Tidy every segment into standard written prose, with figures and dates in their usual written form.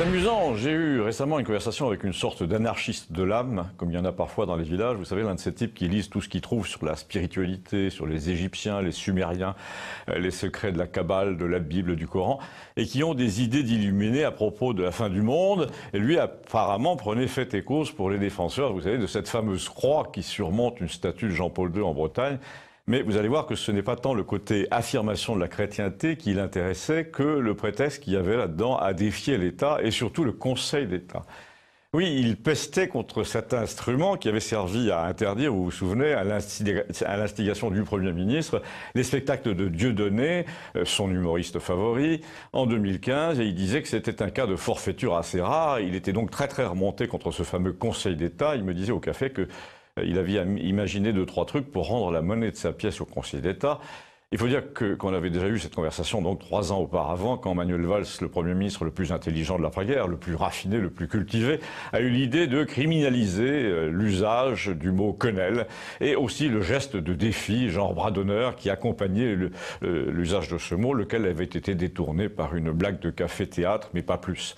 amusant, j'ai eu récemment une conversation avec une sorte d'anarchiste de l'âme, comme il y en a parfois dans les villages. Vous savez, l'un de ces types qui lisent tout ce qu'ils trouvent sur la spiritualité, sur les Égyptiens, les Sumériens, les secrets de la Kabbale, de la Bible, du Coran, et qui ont des idées d'illuminés à propos de la fin du monde. Et lui, apparemment, prenait fait et cause pour les défenseurs, vous savez, de cette fameuse croix qui surmonte une statue de Jean-Paul II en Bretagne. Mais vous allez voir que ce n'est pas tant le côté affirmation de la chrétienté qui l'intéressait que le prétexte qu'il y avait là-dedans à défier l'État et surtout le Conseil d'État. Oui, il pestait contre cet instrument qui avait servi à interdire, vous vous souvenez, à l'instigation du Premier ministre, les spectacles de Dieudonné, son humoriste favori, en 2015, et il disait que c'était un cas de forfaiture assez rare. Il était donc très remonté contre ce fameux Conseil d'État. Il me disait au café que il avait imaginé 2-3 trucs pour rendre la monnaie de sa pièce au Conseil d'État. Il faut dire qu'on avait déjà eu cette conversation donc 3 ans auparavant, quand Manuel Valls, le Premier ministre le plus intelligent de l'après-guerre, le plus raffiné, le plus cultivé, a eu l'idée de criminaliser l'usage du mot quenelle et aussi le geste de défi, genre bras d'honneur, qui accompagnait l'usage de ce mot, lequel avait été détourné par une blague de café-théâtre, mais pas plus.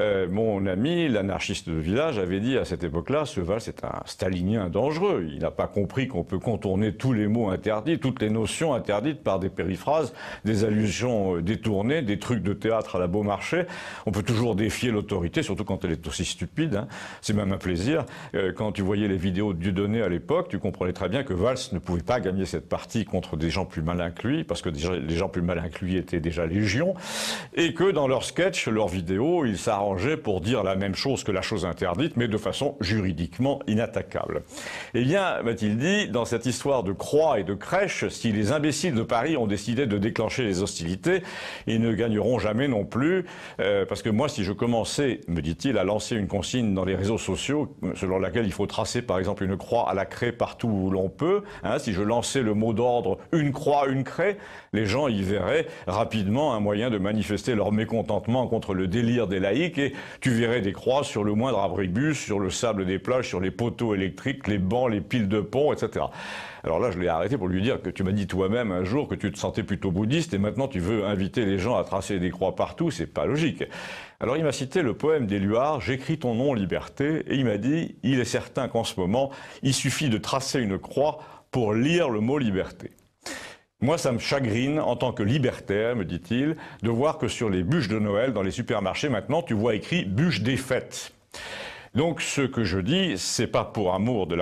Mon ami, l'anarchiste de village, avait dit à cette époque-là, ce Valls est un stalinien dangereux. Il n'a pas compris qu'on peut contourner tous les mots interdits, toutes les notions interdites par des périphrases, des allusions détournées, des trucs de théâtre à la Beaumarchais. On peut toujours défier l'autorité, surtout quand elle est aussi stupide. Hein. C'est même un plaisir. Quand tu voyais les vidéos de Dieudonné à l'époque, tu comprenais très bien que Valls ne pouvait pas gagner cette partie contre des gens plus malins que lui, parce que déjà, les gens plus malins que lui étaient déjà légion, et que dans leurs sketchs, leurs vidéos, ils s'arrangeaient pour dire la même chose que la chose interdite, mais de façon juridiquement inattaquable. Eh bien, m'a-t-il dit, dans cette histoire de croix et de crèche, si les imbéciles de Paris ont décidé de déclencher les hostilités, ils ne gagneront jamais non plus, parce que moi, si je commençais, me dit-il, à lancer une consigne dans les réseaux sociaux, selon laquelle il faut tracer par exemple une croix à la craie partout où l'on peut, hein, si je lançais le mot d'ordre « une croix, une craie », les gens y verraient rapidement un moyen de manifester leur mécontentement contre le délire des laïcs, et tu verrais des croix sur le moindre abribus, sur le sable des plages, sur les poteaux électriques, les bancs, les piles de pont, etc. Alors là, je l'ai arrêté pour lui dire que tu m'as dit toi-même un jour que tu te sentais plutôt bouddhiste et maintenant tu veux inviter les gens à tracer des croix partout, c'est pas logique. Alors il m'a cité le poème d'Éluard, J'écris ton nom, liberté, et il m'a dit, il est certain qu'en ce moment, il suffit de tracer une croix pour lire le mot liberté. Moi, ça me chagrine, en tant que libertaire, me dit-il, de voir que sur les bûches de Noël, dans les supermarchés, maintenant, tu vois écrit « bûche des fêtes ». Donc ce que je dis, c'est pas par amour de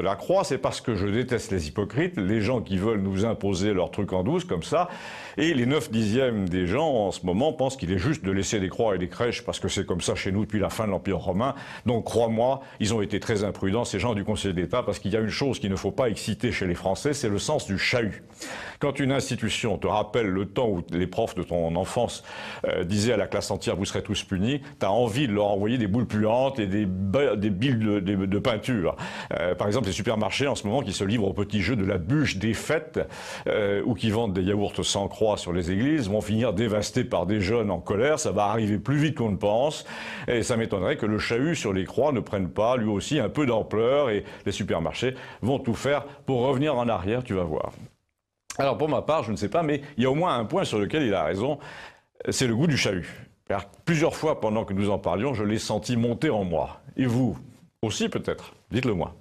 la croix, c'est parce que je déteste les hypocrites, les gens qui veulent nous imposer leurs trucs en douce comme ça, et les 9/10 des gens en ce moment pensent qu'il est juste de laisser des croix et des crèches parce que c'est comme ça chez nous depuis la fin de l'Empire romain. Donc crois-moi, ils ont été très imprudents ces gens du Conseil d'État, parce qu'il y a une chose qu'il ne faut pas exciter chez les Français, c'est le sens du chahut. Quand une institution te rappelle le temps où les profs de ton enfance disaient à la classe entière vous serez tous punis, t'as envie de leur envoyer des boules puantes et des billes de peinture. Par exemple, les supermarchés en ce moment qui se livrent au petit jeu de la bûche des fêtes ou qui vendent des yaourts sans croix sur les églises vont finir dévastés par des jeunes en colère. Ça va arriver plus vite qu'on ne pense et ça m'étonnerait que le chahut sur les croix ne prenne pas lui aussi un peu d'ampleur et les supermarchés vont tout faire pour revenir en arrière, tu vas voir. Alors pour ma part, je ne sais pas, mais il y a au moins un point sur lequel il a raison, c'est le goût du chahut. Car plusieurs fois pendant que nous en parlions, je l'ai senti monter en moi. Et vous aussi peut-être, dites-le moi.